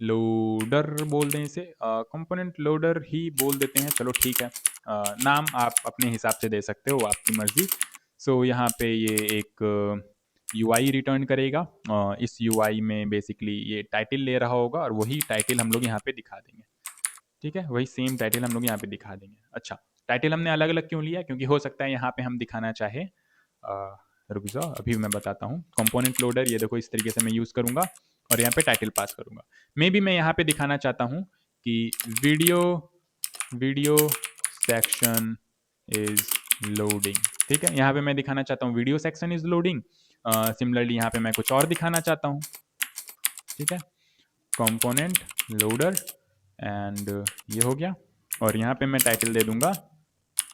लोडर बोल दें इसे, कंपोनेंट लोडर ही बोल देते हैं, चलो ठीक है। नाम आप अपने हिसाब से दे सकते हो, आपकी मर्जी। सो यहाँ पे ये एक UI रिटर्न करेगा, इस UI में बेसिकली ये टाइटल ले रहा होगा, और वही टाइटल हम लोग यहाँ पे दिखा देंगे, ठीक है। वही सेम टाइटल हम लोग यहाँ पे दिखा देंगे। अच्छा, टाइटल हमने अलग अलग क्यों लिया, क्योंकि हो सकता है यहाँ पे हम दिखाना चाहे, रुक जाओ अभी मैं बताता हूँ। कंपोनेंट लोडर ये देखो इस तरीके से मैं यूज़ करूँगा, और यहाँ पे टाइटल पास करूँगा। मे बी मैं यहाँ पे दिखाना चाहता हूँ कि वीडियो सेक्शन इज लोडिंग, ठीक है। यहाँ पे मैं दिखाना चाहता हूँ video section is loading. Similarly यहाँ पे मैं कुछ और दिखाना चाहता हूँ, ठीक है। कंपोनेंट लोडर एंड ये हो गया, और यहाँ पे मैं टाइटल दे दूंगा,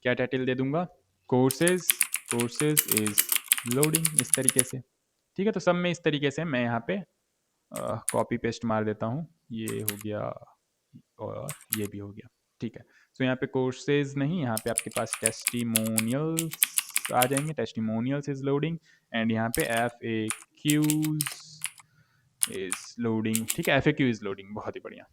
क्या टाइटल दे दूंगा, कोर्सेज इज लोडिंग, इस तरीके से, ठीक है। तो सब में इस तरीके से मैं यहाँ पे कॉपी पेस्ट मार देता हूँ, ये हो गया और ये भी हो गया, ठीक है। सो यहाँ पे कोर्सेज नहीं, यहाँ पे आपके पास टेस्टिमोनियल्स आ जाएंगे, टेस्टिमोनियल्स इज लोडिंग, एंड यहाँ पे FAQs इज लोडिंग, ठीक है। FAQ इज लोडिंग, बहुत ही बढ़िया।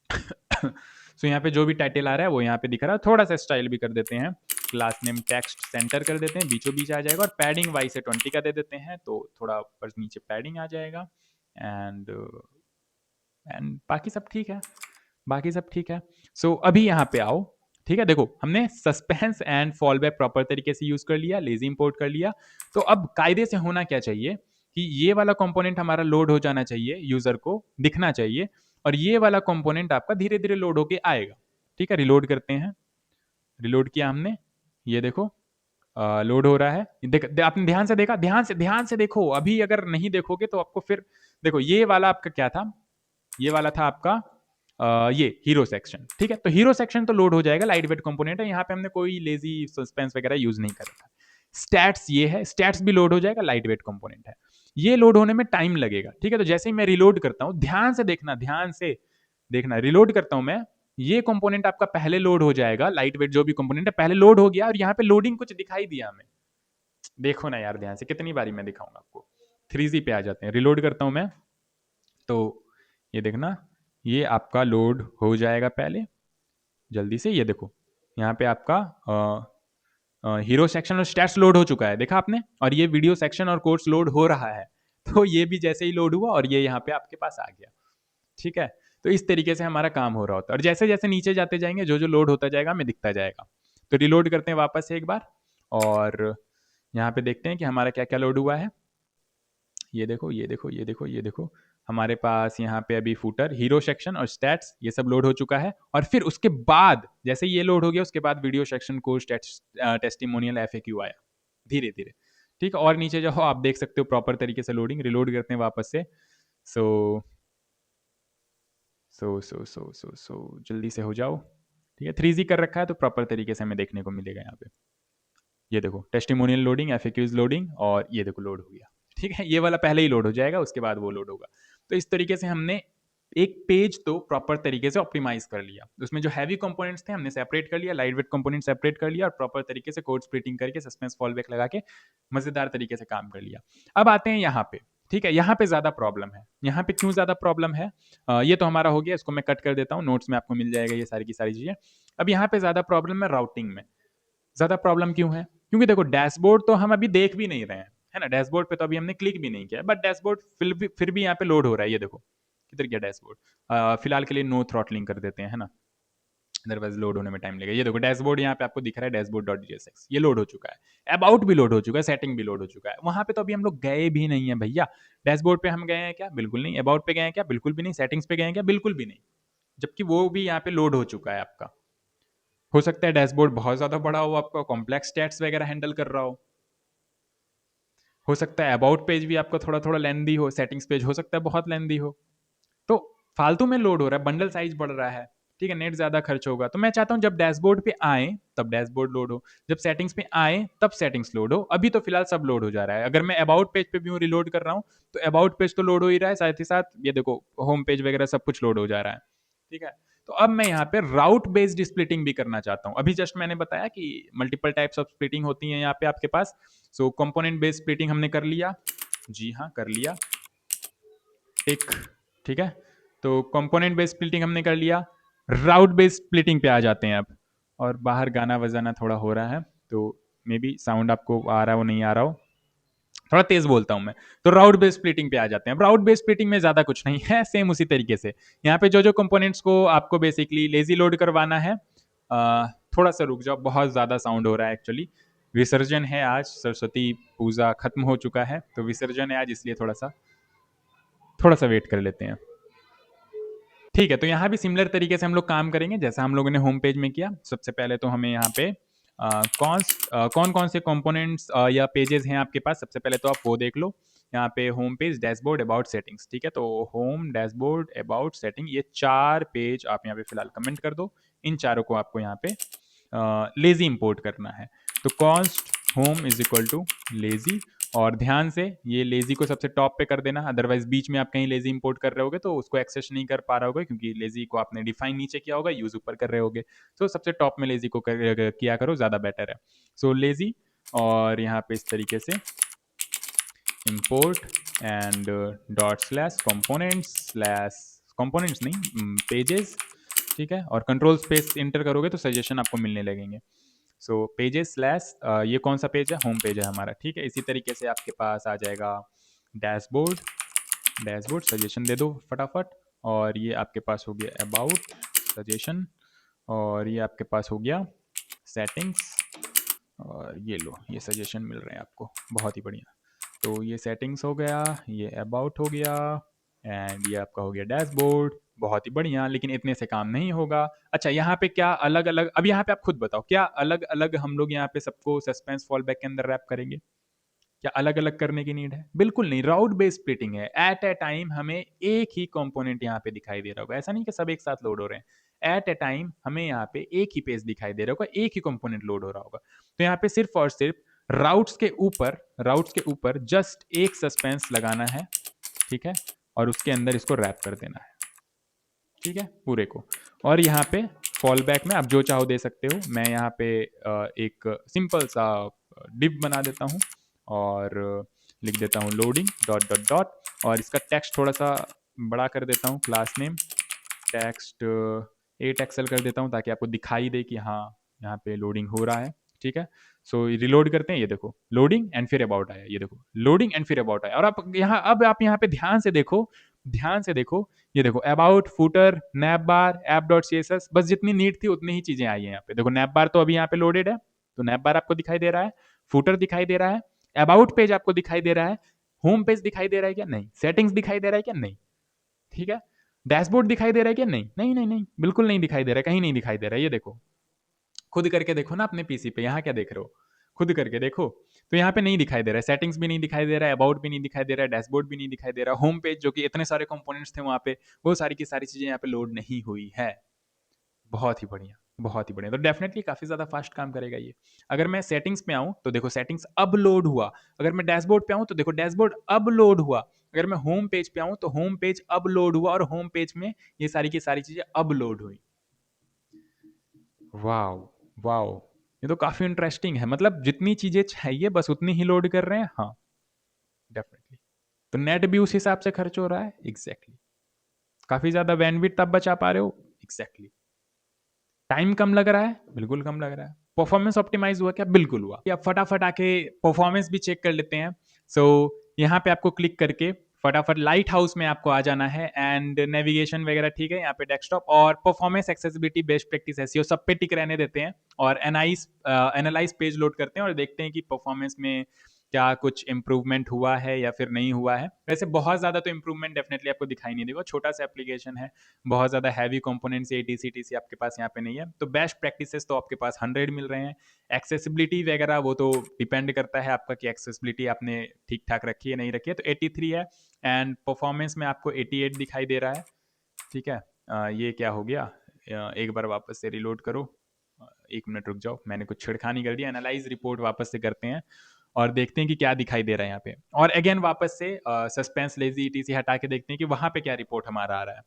सो यहाँ पे जो भी टाइटल आ रहा है वो यहाँ पे दिख रहा है। थोड़ा सा स्टाइल भी कर देते हैं, क्लास नेम टेक्स्ट सेंटर कर देते हैं, बीचों बीच आ जाएगा, और पैडिंग वाई से 20 का दे देते हैं, तो थोड़ा ऊपर नीचे पैडिंग आ जाएगा, एंड बाकी सब ठीक है, बाकी सब ठीक है। सो अभी यहाँ पे आओ, ठीक है। देखो हमने suspense and fall back proper तरीके से यूज कर लिया, लेजी इंपोर्ट कर लिया। तो अब कायदे से होना क्या चाहिए कि ये वाला कंपोनेंट हमारा लोड हो जाना चाहिए, यूजर को दिखना चाहिए, और ये वाला कंपोनेंट आपका धीरे धीरे लोड होके आएगा, ठीक है। रिलोड करते हैं, रिलोड किया हमने, ये देखो लोड हो रहा है। आपने ध्यान से देखा, ध्यान से देखो, अभी अगर नहीं देखोगे तो आपको फिर देखो, ये वाला आपका क्या था, ये वाला था आपका ये हीरो सेक्शन, ठीक है। तो हीरो सेक्शन तो लोड हो जाएगा, लाइट वेट कंपोनेंट है, यहाँ पे हमने कोई लेजी सस्पेंस वगैरह यूज नहीं कर रखा। स्टैट्स ये है, स्टैट्स भी लोड हो जाएगा, लाइट वेट कंपोनेंट है, ये लोड होने में टाइम लगेगा, ठीक है। तो जैसे ही मैं रिलोड करता हूं, ध्यान से देखना, रिलोड करता हूं मैं, ये कंपोनेंट आपका पहले लोड हो जाएगा, लाइट वेट जो भी कंपोनेंट है पहले लोड हो गया, और यहाँ पे लोडिंग कुछ दिखाई दिया हमें, देखो ना यार ध्यान से, कितनी बारी मैं दिखाऊंगा आपको। 3G पे आ जाते हैं, रिलोड करता हूं मैं, तो ये देखना, ये आपका लोड हो जाएगा पहले जल्दी से, ये देखो यहाँ पे आपका हीरो सेक्शन और स्टैट्स लोड हो चुका है, देखा आपने, और ये वीडियो सेक्शन और कोर्स लोड हो रहा है, तो ये भी जैसे ही लोड हुआ और ये यहाँ पे आपके पास आ गया, ठीक है। तो इस तरीके से हमारा काम हो रहा होता है, और जैसे जैसे नीचे जाते जाएंगे जो जो लोड होता जाएगा हमें दिखता जाएगा। तो रिलोड करते हैं वापस से एक बार, और यहाँ पे देखते हैं कि हमारा क्या क्या लोड हुआ है। ये देखो ये देखो ये देखो ये देखो, हमारे पास यहाँ पे अभी फूटर, हीरो सेक्शन और स्टैट्स ये सब लोड हो चुका है। और फिर उसके बाद जैसे ये लोड हो गया उसके बाद video section, course, testimonial, FAQ आया धीरे धीरे। ठीक है, और नीचे जो हो आप देख सकते हो प्रॉपर तरीके से लोडिंग। रिलोड करते हैं वापस से। सो जल्दी से हो जाओ। ठीक है, 3G कर रखा है तो प्रॉपर तरीके से हमें देखने को मिलेगा यहाँ पे। ये देखो टेस्टिमोनियल लोडिंग, एफएक्यूज लोडिंग, और ये देखो लोड हो गया। ठीक है, ये वाला पहले ही लोड हो जाएगा, उसके बाद वो लोड होगा। तो इस तरीके से हमने एक पेज तो प्रॉपर तरीके से ऑप्टिमाइज कर लिया। उसमें जो हैवी कंपोनेंट्स थे हमने सेपरेट कर लिया, लाइट वेट कंपोनेंट सेपरेट कर लिया, और प्रॉपर तरीके से कोड स्प्लिटिंग करके सस्पेंस फॉलबैक लगा के मजेदार तरीके से काम कर लिया। अब आते हैं यहाँ पे। ठीक है, यहाँ पे ज्यादा प्रॉब्लम है। यहाँ पे क्यों ज्यादा प्रॉब्लम है? ये तो हमारा हो गया, इसको मैं कट कर देता हूँ, नोट्स में आपको मिल जाएगा ये सारी की सारी चीजें। अब यहाँ पे ज्यादा प्रॉब्लम है राउटिंग में। ज्यादा प्रॉब्लम क्यों है? क्योंकि देखो डैशबोर्ड तो हम अभी देख भी नहीं रहे हैं, है ना, डैशबोर्ड पे तो अभी हमने क्लिक भी नहीं किया, बट डैशबोर्ड फिर भी यहाँ पे लोड हो रहा है। ये देखो किधर गया डैशबोर्ड। फिलहाल के लिए नो थ्रॉटलिंग कर देते हैं, है ना, अदरवाइज लोड होने में टाइम लगेगा। ये देखो डैशबोर्ड यहाँ पे आपको दिख रहा है, डैशबोर्ड.jsx ये लोड हो चुका है। अबाउट भी लोड हो चुका है, सेटिंग भी लोड हो चुका है। वहां पे तो अभी हम लोग गए भी नहीं है भैया। डैशबोर्ड पे हम गए हैं क्या? बिल्कुल नहीं। अबाउट पे गए हैं क्या? बिल्कुल भी नहीं। सेटिंग्स पे गए हैं क्या? बिल्कुल भी नहीं। जबकि वो भी यहाँ पे लोड हो चुका है आपका। हो सकता है डैशबोर्ड बहुत ज्यादा बड़ा हो, आपका कॉम्प्लेक्स स्टैट्स वगैरह हैंडल कर रहा हो सकता है अबाउट पेज भी आपका थोड़ा थोड़ा लेंदी हो, सेटिंग्स पेज हो सकता है बहुत लेंदी हो। तो फालतू में लोड हो रहा है, बंडल साइज बढ़ रहा है। ठीक है, नेट ज्यादा खर्च होगा। तो मैं चाहता हूं जब डैशबोर्ड पे आए तब डैशबोर्ड लोड हो, जब सेटिंग्स पे आए तब सेटिंग्स लोड हो। अभी तो फिलहाल सब लोड हो जा रहा है। अगर मैं अबाउट पेज पे भी हूँ रिलोड कर रहा हूँ तो अबाउट पेज तो लोड हो ही रहा है, साथ ही साथ ये देखो होम पेज वगैरह सब कुछ लोड हो जा रहा है। ठीक है, तो अब मैं यहाँ पे राउट बेस्ड स्प्लिटिंग भी करना चाहता हूँ। अभी जस्ट मैंने बताया कि मल्टीपल टाइप्स ऑफ स्प्लिटिंग होती है यहाँ पे आपके पास। सो कंपोनेंट बेस्ड स्प्लिटिंग हमने कर लिया, जी हाँ कर लिया, टिक। ठीक है, तो कंपोनेंट बेस्ड स्प्लिटिंग हमने कर लिया। राउट बेस्ड स्प्लिटिंग पे आ जाते हैं अब। और बाहर गाना बजाना थोड़ा हो रहा है तो मे बी साउंड आपको आ रहा हो नहीं आ रहा हो, थोड़ा तेज बोलता हूं मैं। तो राउट बेस्ड स्प्लिटिंग पे आ जाते हैं। राउट बेस्ड स्प्लिटिंग में ज्यादा कुछ नहीं है, सेम उसी तरीके से यहाँ पे जो जो कंपोनेंट्स को आपको बेसिकली लेजी लोड करवाना है। थोड़ा सा रुक जाओ, बहुत ज्यादा साउंड हो रहा है एक्चुअली। विसर्जन है आज, सरस्वती पूजा खत्म हो चुका है तो विसर्जन है आज, इसलिए थोड़ा सा वेट कर लेते हैं। ठीक है, तो यहाँ भी सिमिलर तरीके से हम लोग काम करेंगे जैसा हम लोगों ने होम पेज में किया। सबसे पहले तो हमें यहाँ पे कौन कौन से कंपोनेंट्स या पेजेस हैं आपके पास, सबसे पहले तो आप वो देख लो। यहाँ पे home page, dashboard, about, settings. ठीक है, तो होम, डैशबोर्ड, अबाउट, सेटिंग, ये 4 पेज आप यहाँ पे फिलहाल कमेंट कर दो। इन चारों को आपको यहाँ पे लेजी इंपोर्ट करना है। तो const home is equal to lazy, और ध्यान से ये लेजी को सबसे टॉप पे कर देना, अदरवाइज बीच में आप कहीं लेजी इंपोर्ट कर रहे होगे तो उसको एक्सेस नहीं कर पा रहे होगे, क्योंकि लेजी को आपने डिफाइन नीचे किया होगा, यूज ऊपर कर रहे होगे। तो सबसे टॉप में लेजी को किया करो, ज्यादा बेटर है। सो लेजी, और यहाँ पे इस तरीके से import and dot slash components नहीं पेजेस। ठीक है, और कंट्रोल स्पेस इंटर करोगे तो सजेशन आपको मिलने लगेंगे। सो पेजेस स्लैश ये कौन सा पेज है? होम पेज है हमारा। ठीक है, इसी तरीके से आपके पास आ जाएगा डैशबोर्ड सजेशन दे दो फटाफट, और ये आपके पास हो गया अबाउट सजेशन, और ये आपके पास हो गया सेटिंग्स, और ये लो ये सजेशन मिल रहे हैं आपको, बहुत ही बढ़िया। तो ये सेटिंग्स हो गया, ये अबाउट हो गया, एंड ये आपका हो गया डैशबोर्ड, बहुत ही बढ़िया। लेकिन इतने से काम नहीं होगा। अच्छा, यहाँ पे क्या अलग अलग, अब यहाँ पे आप खुद बताओ, क्या अलग अलग हम लोग यहाँ पे सबको सस्पेंस फॉलबैक के अंदर रैप करेंगे? क्या अलग अलग करने की नीड है? बिल्कुल नहीं। राउट बेस्ड स्प्लिटिंग है। एट ए टाइम हमें एक ही कंपोनेंट यहाँ पे दिखाई दे रहा होगा, ऐसा नहीं कि सब एक साथ लोड हो रहे हैं। एट ए टाइम हमें यहाँ पे एक ही पेज दिखाई दे रहा होगा, एक ही कंपोनेंट लोड हो रहा होगा। तो यहाँ पे सिर्फ और सिर्फ राउट्स के ऊपर जस्ट एक सस्पेंस लगाना है। ठीक है, और उसके अंदर इसको रैप कर देना है। ठीक है, पूरे को। और यहाँ पे फॉल बैक में आप जो चाहो दे सकते हो। मैं यहाँ पे एक सिंपल सा डिव बना देता हूँ, और लिख देता हूँ लोडिंग डॉट डॉट डॉट, और इसका टेक्स्ट थोड़ा सा बड़ा कर देता हूँ, क्लास नेम टेक्स्ट 8 एक्सेल कर देता हूँ, ताकि आपको दिखाई दे कि हाँ यहाँ पे लोडिंग हो रहा है। ठीक है, सो रिलोड करते हैं। ये देखो लोडिंग एंड फिर अबाउट आया, ये देखो लोडिंग एंड फिर अबाउट आया। और आप यहाँ पे ध्यान से देखो, ध्यान से देखो, ये देखो about, footer, nav bar, app dot C S S, बस जितनी नीड थी उतनी ही चीजें आई हैं यहाँ पे। देखो नैप बार तो अभी यहाँ पे लोडेड है, तो नैप बार आपको दिखाई दे रहा है, फुटर दिखाई दे रहा है, अबाउट पेज आपको दिखाई दे रहा है, होम पेज दिखाई दे रहा है क्या? नहीं। सेटिंग्स दिखाई दे रहा है क्या? नहीं। ठीक है। डैशबोर्ड दिखाई दे रहा है क्या? नहीं नहीं नहीं नहीं, बिल्कुल नहीं दिखाई दे रहा है, कहीं नहीं दिखाई दे रहा है। ये देखो, खुद करके देखो ना अपने पीसी पे, यहाँ क्या देख रहे हो, खुद करके देखो। तो यहाँ पे नहीं दिखाई दे रहा है, सेटिंग्स भी नहीं दिखाई दे रहा है, अबाउट भी नहीं दिखाई दे रहा है, डैशबोर्ड भी नहीं दिखाई दे रहा है, होम पेज जो कि इतने सारे कंपोनेंट्स थे वहाँ पे, वो सारी की सारी चीज़ें यहाँ पे लोड नहीं हुई है। बहुत ही बढ़िया, बहुत ही बढ़िया। तो डेफिनेटली काफ़ी ज़्यादा फास्ट काम करेगा ये। अगर मैं सेटिंग्स पे आऊँ तो देखो सेटिंग्स अब लोड हुआ, अगर मैं डैशबोर्ड पे आऊँ तो देखो डैशबोर्ड अब लोड हुआ, अगर मैं होम पेज पे आऊँ तो होम पेज अब लोड हुआ, और होम पेज में ये सारी की सारी चीज़ें अब लोड हुई। वाओ, वाओ, ये तो काफ़ी इंटरेस्टिंग है। मतलब जितनी चीज़ें चाहिए बस उतनी ही लोड कर रहे हैं। हाँ, डेफिनेटली। तो नेट भी उस हिसाब से खर्च हो रहा है। एग्जैक्टली। काफ़ी ज़्यादा बैंडविड्थ आप बचा पा रहे हो। एग्जैक्टली। टाइम कम लग रहा है, बिल्कुल कम लग रहा है। परफॉर्मेंस ऑप्टिमाइज हुआ क्या? बिल्कुल हुआ। आप फटाफट आके परफॉर्मेंस भी चेक कर लेते हैं। सो यहाँ पे आपको क्लिक करके फटाफट लाइट हाउस में आपको आ जाना है, एंड नेविगेशन वगैरह ठीक है, यहाँ पे डेस्कटॉप और performance, accessibility, best practice, SEO सब पे टिक रहने देते हैं, और एनालाइज पेज लोड करते हैं और देखते हैं कि परफॉर्मेंस में क्या कुछ इंप्रूवमेंट हुआ है या फिर नहीं हुआ है। वैसे बहुत ज़्यादा तो इंप्रूवमेंट डेफिनेटली आपको दिखाई नहीं देगा, छोटा सा एप्लीकेशन है, बहुत ज़्यादा हैवी कंपोनेंट्स एटीसी टीसी आपके पास यहाँ पे नहीं है। तो बेस्ट प्रैक्टिसेस तो आपके पास 100 मिल रहे हैं। एक्सेसिबिलिटी वगैरह वो तो डिपेंड करता है आपका कि एक्सेसिबिलिटी आपने ठीक ठाक रखी है नहीं रखी है, तो 83 है। एंड परफॉर्मेंस में आपको 88 दिखाई दे रहा है। ठीक है। ये क्या हो गया, एक बार वापस से रिलोड करो। 1 मिनट रुक जाओ, मैंने कुछ छिड़खानी कर दिया। एनालाइज रिपोर्ट वापस से करते हैं और देखते हैं कि क्या दिखाई दे रहा है यहाँ पे, और अगेन वापस से सस्पेंस, लेजी, ईटीसी हटा के देखते हैं कि वहां पे क्या रिपोर्ट हमारा आ रहा है।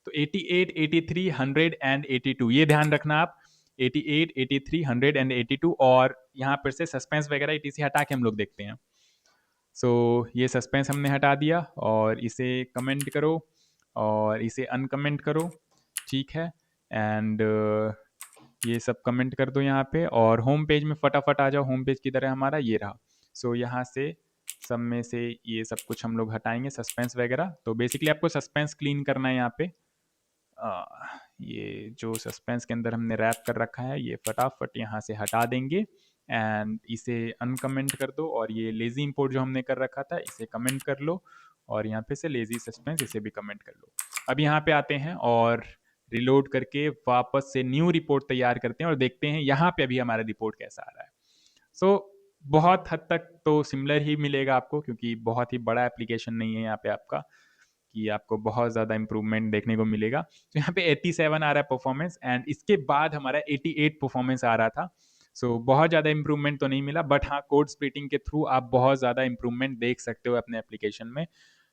तो 88, 83, 100 एंड 82, ये ध्यान रखना आप। 88, 83, 100 एंड 82, और यहाँ पर से सस्पेंस वगैरह ईटीसी हटा के हम लोग देखते हैं। सो ये सस्पेंस हमने हटा दिया, और इसे कमेंट करो और इसे अनकमेंट करो। ठीक है। एंड ये सब कमेंट कर दो यहाँ पे, और होम पेज में फटाफट आ जाओ। होम पेज की तरह हमारा ये रहा। सो यहाँ से सब में से ये सब कुछ हम लोग हटाएंगे, सस्पेंस वगैरह। तो बेसिकली आपको सस्पेंस क्लीन करना है यहाँ पे। ये जो सस्पेंस के अंदर हमने रैप कर रखा है ये फटाफट यहाँ से हटा देंगे, एंड इसे अनकमेंट कर दो, और ये लेजी इंपोर्ट जो हमने कर रखा था इसे कमेंट कर लो, और यहाँ पे से लेजी सस्पेंस इसे भी कमेंट कर लो। अब यहाँ पे आते हैं और रिलोड करके वापस से न्यू रिपोर्ट तैयार करते हैं और देखते हैं यहाँ पे अभी हमारा रिपोर्ट कैसा आ रहा है। सो बहुत हद तक तो सिमिलर ही मिलेगा आपको, क्योंकि बहुत ही बड़ा एप्लीकेशन नहीं है यहाँ पे आपका कि आपको बहुत ज़्यादा इंप्रूवमेंट देखने को मिलेगा। तो यहाँ पे 87 आ रहा है परफॉर्मेंस, एंड इसके बाद हमारा 88 परफॉर्मेंस आ रहा था। सो बहुत ज़्यादा इंप्रूवमेंट तो नहीं मिला, बट हाँ कोड स्प्लिटिंग के थ्रू आप बहुत ज़्यादा इंप्रूवमेंट देख सकते हो अपने एप्लीकेशन में।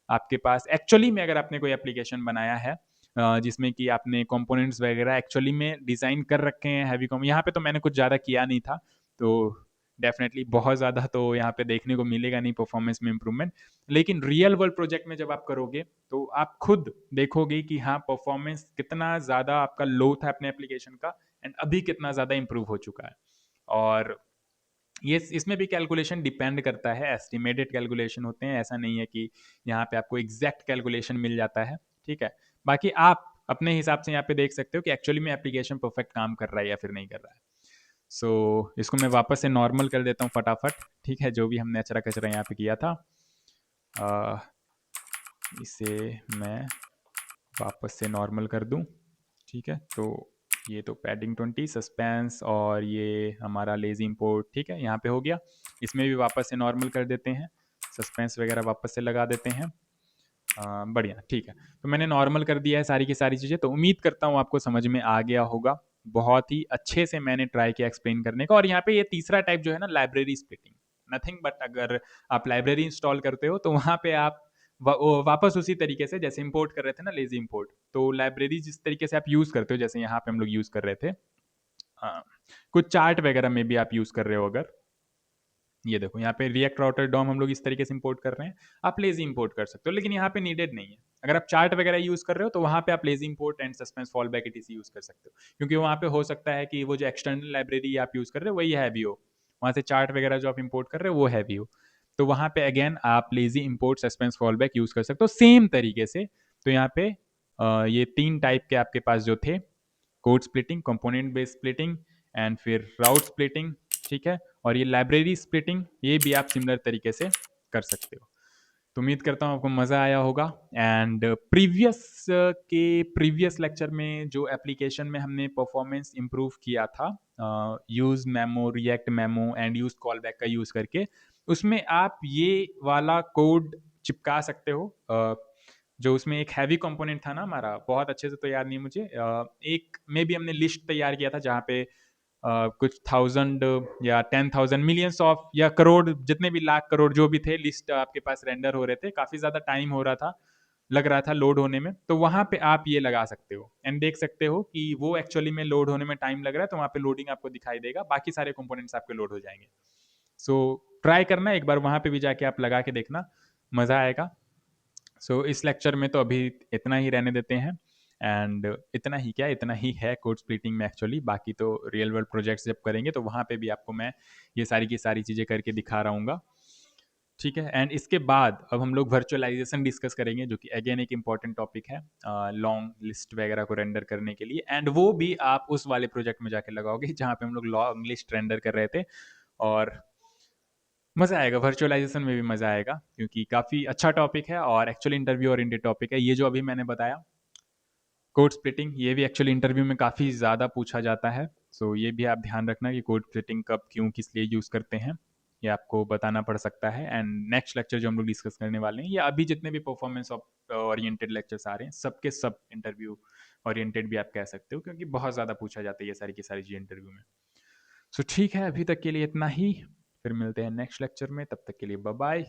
आपके पास एक्चुअली में अगर आपने कोई एप्लीकेशन बनाया है जिसमें कि आपने कंपोनेंट्स वगैरह एक्चुअली में डिज़ाइन कर रखे हैं हैवी कॉम, यहाँ पे तो मैंने कुछ ज़्यादा किया नहीं था, तो डेफिनेटली बहुत ज़्यादा तो यहाँ पे देखने को मिलेगा नहीं परफॉर्मेंस में इंप्रूवमेंट। लेकिन रियल वर्ल्ड प्रोजेक्ट में जब आप करोगे तो आप खुद देखोगे कि हाँ परफॉर्मेंस कितना ज़्यादा आपका लो था अपने एप्लीकेशन का, एंड अभी कितना ज़्यादा इंप्रूव हो चुका है। और ये इसमें भी कैलकुलेशन डिपेंड करता है, एस्टिमेटेड कैलकुलेशन होते हैं, ऐसा नहीं है कि यहाँ पे आपको एग्जैक्ट कैलकुलेशन मिल जाता है। ठीक है। बाकी आप अपने हिसाब से यहाँ पे देख सकते हो कि एक्चुअली में एप्लीकेशन परफेक्ट काम कर रहा है या फिर नहीं कर रहा है। इसको मैं वापस से नॉर्मल कर देता हूँ फटाफट। ठीक है, जो भी हमने अचरा कचरा यहाँ पे किया था इसे मैं वापस से नॉर्मल कर दूँ। ठीक है, तो ये तो पैडिंग 20 सस्पेंस और ये हमारा लेजी इंपोर्ट ठीक है यहाँ पे हो गया। इसमें भी वापस से नॉर्मल कर देते हैं, सस्पेंस वगैरह वापस से लगा देते हैं। बढ़िया, ठीक है। तो मैंने नॉर्मल कर दिया है सारी की सारी चीज़ें, तो उम्मीद करता हूँ आपको समझ में आ गया होगा। बहुत ही अच्छे से मैंने ट्राई किया एक्सप्लेन करने का। और यहाँ पे ये तीसरा टाइप जो है ना, लाइब्रेरी स्प्लिटिंग, नथिंग बट अगर आप लाइब्रेरी इंस्टॉल करते हो तो वहाँ पे आप वापस उसी तरीके से जैसे इंपोर्ट कर रहे थे ना, लेजी इंपोर्ट, तो लाइब्रेरी जिस तरीके से आप यूज़ करते हो, जैसे यहाँ पे हम लोग यूज़ कर रहे थे, कुछ चार्ट वगैरह में भी आप यूज़ कर रहे हो अगर, ये देखो यहाँ पे रिएक्ट राउटर डॉम हम लोग इस तरीके से इंपोर्ट कर रहे हैं, आप लेजी इंपोर्ट कर सकते हो, लेकिन यहाँ पे नीडेड नहीं है। अगर आप चार्ट वगैरह यूज कर रहे हो तो वहाँ पे आप lazy import and suspense fall back etc use कर सकते हो, क्योंकि वहाँ पे हो सकता है कि वो जो एक्सटर्नल लाइब्रेरी आप यूज कर रहे हो वही हैवी हो, वहाँ से चार्ट वगैरह जो आप इंपोर्ट कर रहे हो वो हैवी हो। तो वहाँ पे अगेन आप lazy import suspense fallback use कर सकते हो सेम तरीके से। तो यहाँ पे ये 3 टाइप के आपके पास जो थे, code splitting, component based splitting and फिर राउट स्प्लिटिंग, ठीक है, और ये लाइब्रेरी स्प्लिटिंग, ये भी आप सिमिलर तरीके से कर सकते हो। तो उम्मीद करता हूँ आपको मज़ा आया होगा। एंड प्रीवियस लेक्चर में जो एप्लीकेशन में हमने परफॉर्मेंस इम्प्रूव किया था, use memo, react memo and use callback का यूज़ करके, उसमें आप ये वाला कोड चिपका सकते हो। जो उसमें एक हैवी कंपोनेंट था ना हमारा, बहुत अच्छे से तो याद नहीं मुझे, एक में भी हमने लिस्ट तैयार किया था जहाँ पे कुछ 1000 या 10,000 मिलियंस ऑफ या करोड़, जितने भी लाख करोड़ जो भी थे, लिस्ट आपके पास रेंडर हो रहे थे, काफ़ी ज़्यादा टाइम हो रहा था, लग रहा था लोड होने में। तो वहाँ पे आप ये लगा सकते हो एंड देख सकते हो कि वो एक्चुअली में लोड होने में टाइम लग रहा है, तो वहाँ पे लोडिंग आपको दिखाई देगा, बाकी सारे कंपोनेंट्स आपके लोड हो जाएंगे। सो ट्राई करना एक बार, वहाँ पे भी जाके आप लगा के देखना, मज़ा आएगा। सो इस लेक्चर में तो अभी इतना ही रहने देते हैं। एंड इतना ही क्या, इतना ही है कोड स्प्लिटिंग में एक्चुअली। बाकी तो रियल वर्ल्ड प्रोजेक्ट्स जब करेंगे तो वहाँ पे भी आपको मैं ये सारी की सारी चीज़ें करके दिखा रहा हूँ, ठीक है। एंड इसके बाद अब हम लोग वर्चुअलाइजेशन डिस्कस करेंगे, जो कि अगेन एक इंपॉर्टेंट टॉपिक है लॉन्ग लिस्ट वगैरह को रेंडर करने के लिए। एंड वो भी आप उस वाले प्रोजेक्ट में जाके लगाओगे जहाँ पे हम लोग लॉन्ग लिस्ट रेंडर कर रहे थे, और मज़ा आएगा, वर्चुअलाइजेशन में भी मज़ा आएगा, क्योंकि काफ़ी अच्छा टॉपिक है और एक्चुअली इंटरव्यू ओरिएंटेड टॉपिक है। ये जो अभी मैंने बताया कोड स्प्लिटिंग, ये भी एक्चुअली इंटरव्यू में काफ़ी ज़्यादा पूछा जाता है। सो ये भी आप ध्यान रखना कि कोड स्प्लिटिंग कब, क्यों, किस लिए यूज़ करते हैं, ये आपको बताना पड़ सकता है। एंड नेक्स्ट लेक्चर जो हम लोग डिस्कस करने वाले हैं, या अभी जितने भी परफॉर्मेंस ओरिएंटेड लेक्चर्स आ रहे हैं, सबके सब इंटरव्यू ओरिएंटेड भी आप कह सकते हो, क्योंकि बहुत ज़्यादा पूछा जाता है ये सारी की सारी चीज़ इंटरव्यू में। सो ठीक है, अभी तक के लिए इतना ही, फिर मिलते हैं नेक्स्ट लेक्चर में, तब तक के लिए बाय बाय।